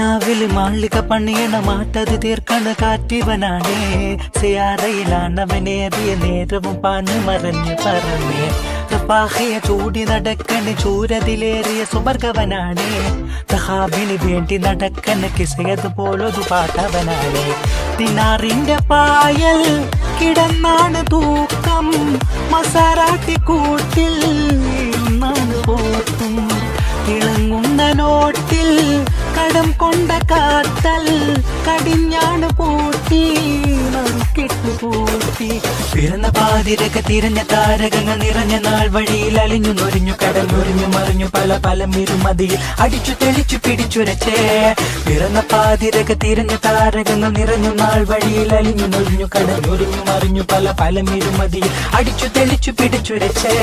കിനാവില് മാളിക പണിയണ മാറ്റത് തീർക്കണ കാറ്റിവനാണേ സിയാറയിലാണവനേറിയ നേരവും പാഞ്ഞു മറഞ്ഞു പറഞ്ഞേ പാഹയ ചൂടി നടക്കണ് ചൂരതിലേറിയ സുബർഗവനാണേ സഹാബിന് വേണ്ടി നടക്കണ് കിസയത് പോലൊരു പാട്ടവനാണേ ദിനാറിന്റെ പായൽ കിടന്നാണ് തൂക്കം മസാറാട്ടി കൂട്ടിൽ ഒന്നാണ് പോത്തും തിളങ്ങുന്ന നോട്ടിൽ കടം കൊണ്ട കാത്തൽ കടിഞ്ഞാണ് പൂട്ടി പൂട്ടി പിറന്ന പാതിരക തിരഞ്ഞ താരകങ്ങൾ നിറഞ്ഞ നാൾ വഴിയിൽ അലിഞ്ഞു നൊരിഞ്ഞു കടലൊരിഞ്ഞു മറിഞ്ഞു പല പല ഇരുമതിയിൽ അടിച്ചു തെളിച്ചു പിടിച്ചുരച്ചേ പിറന്ന പാതിരക തിരഞ്ഞ താരകങ്ങൾ നിറഞ്ഞു നാൾ വഴിയിൽ അലിഞ്ഞു നൊരിഞ്ഞു കടലൊരിഞ്ഞു മറിഞ്ഞു പല പല ഇരുമതിയിൽ അടിച്ചു തെളിച്ചു പിടിച്ചുരച്ചേ